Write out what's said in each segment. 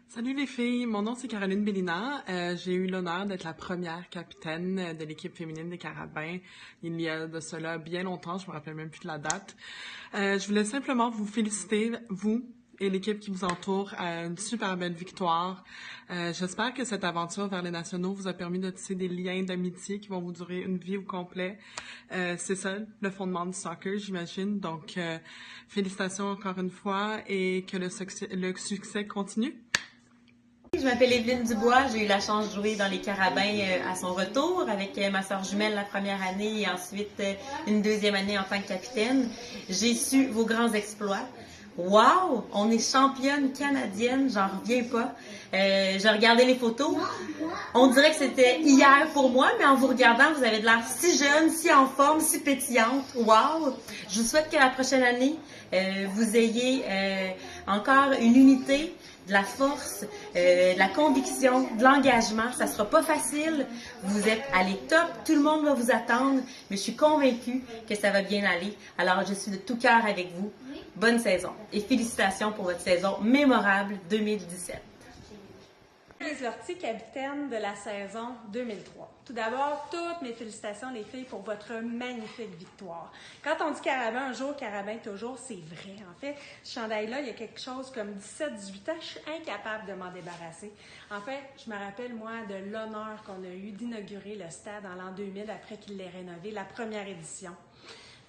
Salut les filles, mon nom c'est Caroline Bellina. J'ai eu l'honneur d'être la première capitaine de l'équipe féminine des Carabins il y a de cela bien longtemps, je me rappelle même plus de la date. Je voulais simplement vous féliciter, vous et l'équipe qui vous entoure, à une super belle victoire. J'espère que cette aventure vers les nationaux vous a permis de tisser des liens d'amitié qui vont vous durer une vie au complet. C'est ça le fondement du soccer, j'imagine. Donc, félicitations encore une fois et que le succès continue. Je m'appelle Evelyne Dubois, j'ai eu la chance de jouer dans les Carabins à son retour avec ma sœur jumelle la première année et ensuite une deuxième année en tant que capitaine. J'ai su vos grands exploits. Wow! On est championne canadienne, j'en reviens pas. J'ai regardé les photos. On dirait que c'était hier pour moi, mais en vous regardant, vous avez de l'air si jeune, si en forme, si pétillante. Wow! Je vous souhaite que la prochaine année, vous ayez encore une unité, de la force, de la conviction, de l'engagement. Ça sera pas facile. Vous êtes à top. Tout le monde va vous attendre. Mais je suis convaincue que ça va bien aller. Alors, je suis de tout cœur avec vous. Bonne saison. Et félicitations pour votre saison mémorable 2017. Lise Lortie, capitaine de la saison 2003. Tout d'abord, toutes mes félicitations les filles pour votre magnifique victoire. Quand on dit Carabin un jour, Carabin toujours, c'est vrai. En fait, ce chandail-là, il y a quelque chose comme 17-18 ans, je suis incapable de m'en débarrasser. En fait, je me rappelle, moi, de l'honneur qu'on a eu d'inaugurer le stade en l'an 2000 après qu'il l'ait rénové, la première édition.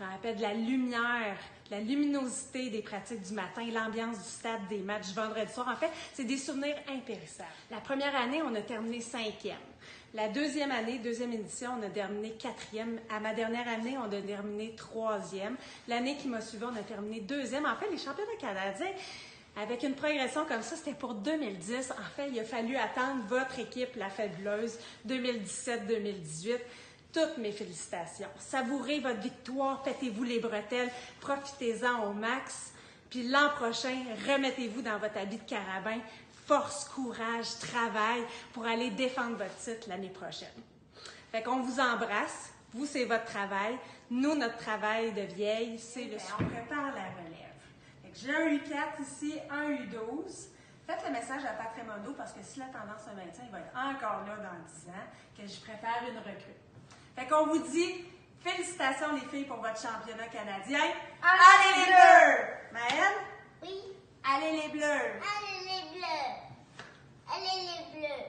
Je me rappelle de la lumière, la luminosité des pratiques du matin, l'ambiance du stade, des matchs du vendredi soir. En fait, c'est des souvenirs impérissables. La première année, on a terminé 5e. La deuxième année, deuxième édition, on a terminé 4e. À ma dernière année, on a terminé 3e. L'année qui m'a suivi, on a terminé 2e. En fait, les championnats canadiens, avec une progression comme ça, c'était pour 2010. En fait, il a fallu attendre votre équipe, la fabuleuse, 2017-2018. Toutes mes félicitations. Savourez votre victoire, pétez-vous les bretelles, profitez-en au max. Puis l'an prochain, remettez-vous dans votre habit de carabin. Force, courage, travail pour aller défendre votre titre l'année prochaine. Fait qu'on vous embrasse. Vous, c'est votre travail. Nous, notre travail de vieille, c'est le suivant. On prépare la relève. Fait que j'ai un U4 ici, un U12. Faites le message à Patrick Mondo parce que si la tendance se maintient, il va être encore là dans 10 ans, que je prépare une recrue. Fait qu'on vous dit félicitations les filles pour votre championnat canadien. Allez les Bleus! Maëlle? Oui. Allez les Bleus! Allez les bleus! Allez les bleus!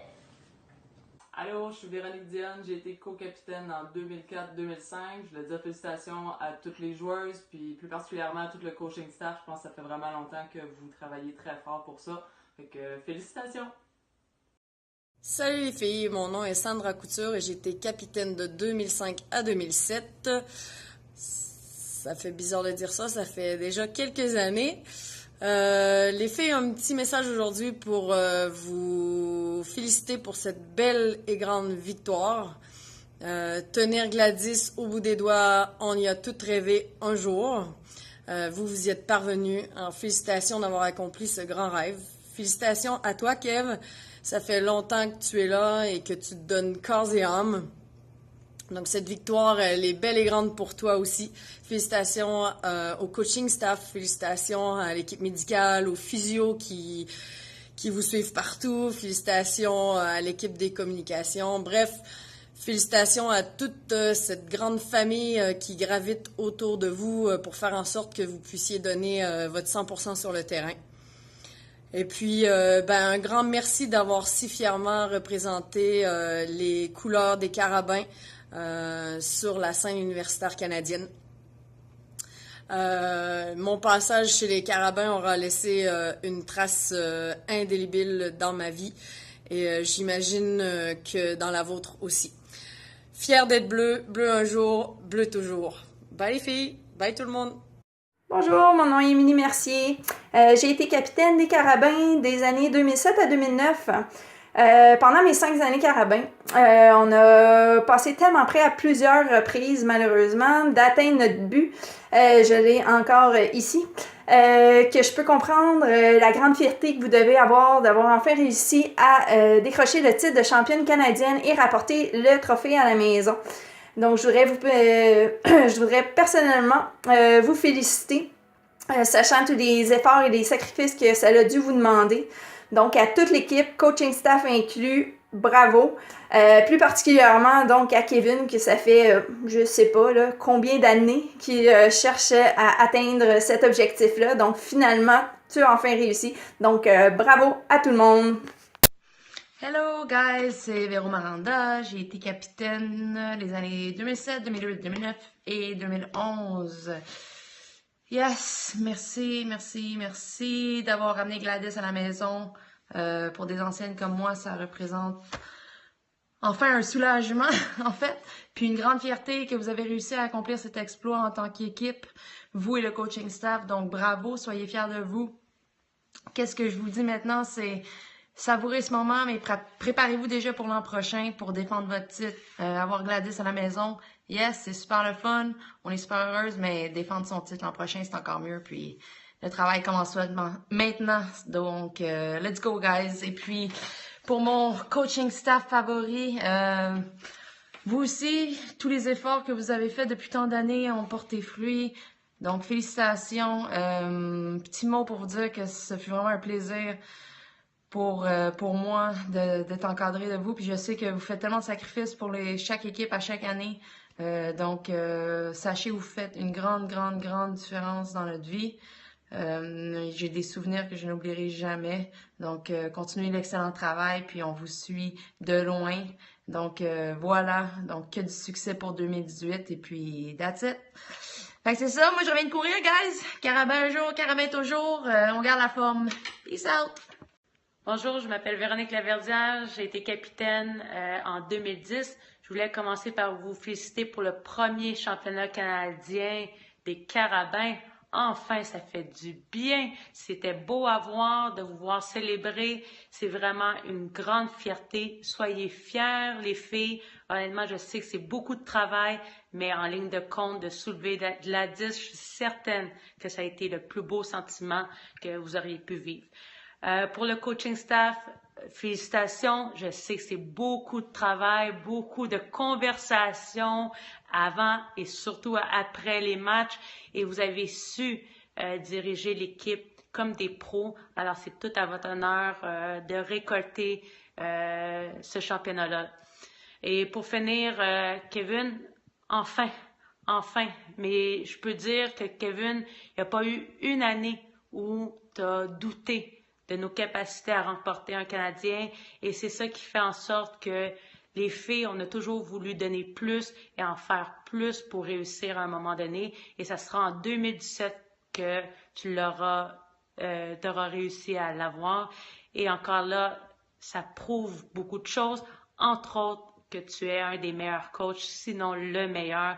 Allô, je suis Véronique Diane, j'ai été co-capitaine en 2004-2005. Je voulais dire félicitations à toutes les joueuses, puis plus particulièrement à tout le coaching staff. Je pense que ça fait vraiment longtemps que vous travaillez très fort pour ça. Fait que félicitations! Salut les filles, mon nom est Sandra Couture et j'ai été capitaine de 2005 à 2007. Ça fait bizarre de dire ça, ça fait déjà quelques années. Les filles ont un petit message aujourd'hui pour vous féliciter pour cette belle et grande victoire. Tenir Gladys au bout des doigts, on y a toutes rêvé un jour. Vous y êtes parvenus. Alors, félicitations d'avoir accompli ce grand rêve. Félicitations à toi, Kev. Ça fait longtemps que tu es là et que tu te donnes corps et âme. Donc, cette victoire, elle est belle et grande pour toi aussi. Félicitations au coaching staff, félicitations à l'équipe médicale, aux physios qui vous suivent partout, félicitations à l'équipe des communications. Bref, félicitations à toute cette grande famille qui gravite autour de vous pour faire en sorte que vous puissiez donner votre 100% sur le terrain. Et puis, un grand merci d'avoir si fièrement représenté les couleurs des Carabins sur la scène universitaire canadienne. Mon passage chez les Carabins aura laissé une trace indélébile dans ma vie et j'imagine que dans la vôtre aussi. Fière d'être bleu, bleu un jour, bleu toujours. Bye les filles, bye tout le monde. Bonjour, mon nom est Émilie Mercier. J'ai été capitaine des Carabins des années 2007 à 2009. Pendant mes 5 années Carabins, on a passé tellement près à plusieurs reprises, malheureusement, d'atteindre notre but. Je l'ai encore ici. Que je peux comprendre la grande fierté que vous devez avoir d'avoir enfin réussi à décrocher le titre de championne canadienne et rapporter le trophée à la maison. Donc, je voudrais personnellement vous féliciter sachant tous les efforts et les sacrifices que ça a dû vous demander. Donc, à toute l'équipe, coaching staff inclus, bravo. Plus particulièrement, donc, à Kevin, que ça fait, je sais pas, là, combien d'années qu'il cherchait à atteindre cet objectif-là. Donc, finalement, tu as enfin réussi. Donc, bravo à tout le monde. Hello guys, c'est Véro Maranda. J'ai été capitaine les années 2007, 2008, 2009 et 2011. Yes, merci d'avoir ramené Gladys à la maison. Pour des anciennes comme moi, ça représente enfin un soulagement, en fait, puis une grande fierté que vous avez réussi à accomplir cet exploit en tant qu'équipe, vous et le coaching staff. Donc bravo, soyez fiers de vous. Qu'est-ce que je vous dis maintenant, c'est savourez ce moment, mais préparez-vous déjà pour l'an prochain pour défendre votre titre. Avoir Gladys à la maison, yes, c'est super le fun, on est super heureuse, mais défendre son titre l'an prochain, c'est encore mieux. Puis le travail commence maintenant, donc let's go guys. Et puis pour mon coaching staff favori, vous aussi, tous les efforts que vous avez faits depuis tant d'années ont porté fruit. Donc félicitations. Petit mot pour vous dire que ce fut vraiment un plaisir pour moi d'être encadré de vous. Puis je sais que vous faites tellement de sacrifices pour chaque équipe à chaque année. Donc, sachez que vous faites une grande différence dans notre vie. J'ai des souvenirs que je n'oublierai jamais. Donc, continuez l'excellent travail, puis on vous suit de loin. Donc, voilà. Donc, que du succès pour 2018. Et puis, that's it. Fait que c'est ça. Moi, je reviens de courir, guys. Carabin un jour, carabin toujours. On garde la forme. Peace out. Bonjour, je m'appelle Véronique Laverdière, j'ai été capitaine en 2010. Je voulais commencer par vous féliciter pour le premier championnat canadien des carabins. Enfin, ça fait du bien. C'était beau à voir, de vous voir célébrer. C'est vraiment une grande fierté. Soyez fiers, les filles. Honnêtement, je sais que c'est beaucoup de travail, mais en ligne de compte, de soulever de la 10, je suis certaine que ça a été le plus beau sentiment que vous auriez pu vivre. Pour le coaching staff, félicitations. Je sais que c'est beaucoup de travail, beaucoup de conversations avant et surtout après les matchs. Et vous avez su diriger l'équipe comme des pros. Alors, c'est tout à votre honneur de récolter ce championnat-là. Et pour finir, Kevin, enfin. Mais je peux dire que Kevin, il n'y a pas eu une année où tu as douté de nos capacités à remporter un Canadien. Et c'est ça qui fait en sorte que les filles, on a toujours voulu donner plus et en faire plus pour réussir à un moment donné. Et ça sera en 2017 que tu l'auras réussi à l'avoir. Et encore là, ça prouve beaucoup de choses, entre autres que tu es un des meilleurs coachs, sinon le meilleur.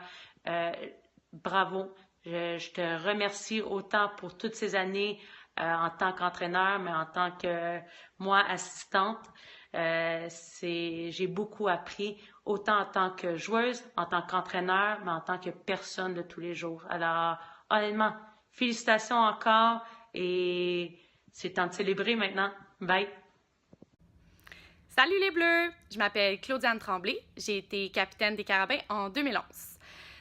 Bravo. Je te remercie autant pour toutes ces années en tant qu'entraîneur, mais en tant que moi, assistante. J'ai beaucoup appris, autant en tant que joueuse, en tant qu'entraîneur, mais en tant que personne de tous les jours. Alors, honnêtement, félicitations encore et c'est temps de célébrer maintenant. Bye! Salut les Bleus! Je m'appelle Claudiane Tremblay. J'ai été capitaine des Carabins en 2011.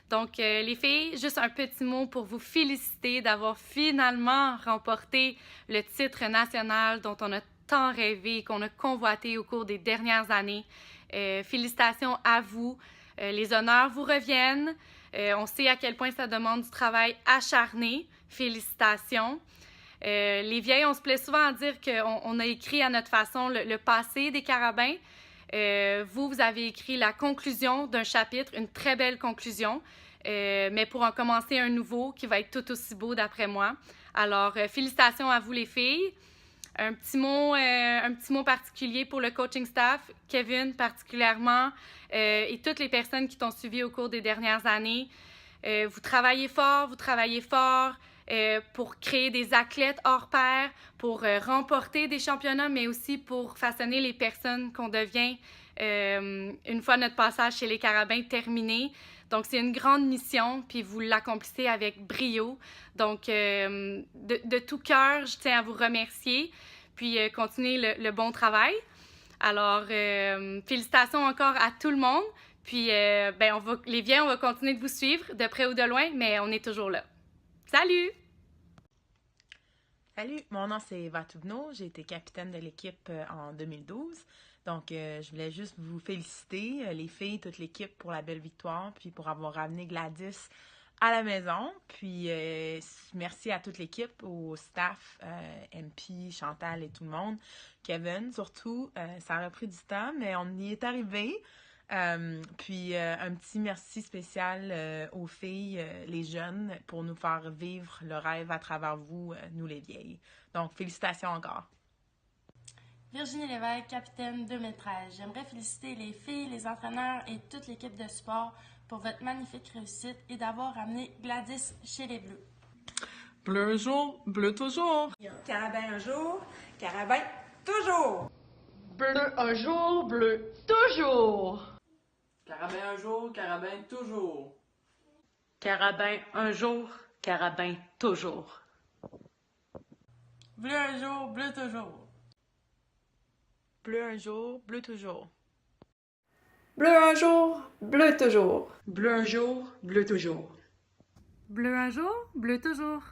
Donc, les filles, juste un petit mot pour vous féliciter d'avoir finalement remporté le titre national dont on a tant rêvé, qu'on a convoité au cours des dernières années. Félicitations à vous. Les honneurs vous reviennent. On sait à quel point ça demande du travail acharné. Félicitations. Les vieilles, on se plaît souvent à dire qu'on a écrit à notre façon le passé des Carabins. Vous avez écrit la conclusion d'un chapitre, une très belle conclusion, mais pour en commencer un nouveau qui va être tout aussi beau d'après moi. Alors, félicitations à vous les filles. Un petit mot particulier pour le coaching staff, Kevin particulièrement, et toutes les personnes qui t'ont suivi au cours des dernières années. Vous travaillez fort pour créer des athlètes hors pair, pour remporter des championnats, mais aussi pour façonner les personnes qu'on devient une fois notre passage chez les Carabins terminé. Donc, c'est une grande mission, puis vous l'accomplissez avec brio. Donc, de tout cœur, je tiens à vous remercier, puis continuez le bon travail. Alors, félicitations encore à tout le monde. Puis, les vieux, on va continuer de vous suivre de près ou de loin, mais on est toujours là. Salut! Salut, mon nom c'est Eva Touvenot, j'ai été capitaine de l'équipe en 2012. Donc, je voulais juste vous féliciter, les filles, toute l'équipe, pour la belle victoire, puis pour avoir ramené Gladys à la maison. Puis, merci à toute l'équipe, au staff, MP, Chantal et tout le monde, Kevin surtout. Ça aurait pris du temps, mais on y est arrivé. Puis un petit merci spécial aux filles, les jeunes, pour nous faire vivre le rêve à travers vous, nous les vieilles. Donc, félicitations encore. Virginie Lévesque, capitaine 2013. J'aimerais féliciter les filles, les entraîneurs et toute l'équipe de sport pour votre magnifique réussite et d'avoir ramené Gladys chez les Bleus. Bleu un jour, bleu toujours. Carabin un jour, carabin toujours. Bleu un jour, bleu toujours. Carabin un jour, carabin toujours. Carabin un jour, carabin toujours. Bleu un jour, bleu toujours. Bleu un jour, bleu toujours. Bleu un jour, bleu toujours. Bleu un jour, bleu toujours. Bleu un jour, bleu toujours.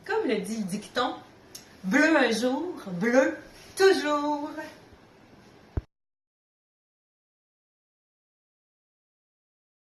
Comme le dit le dicton, bleu un jour, bleu toujours.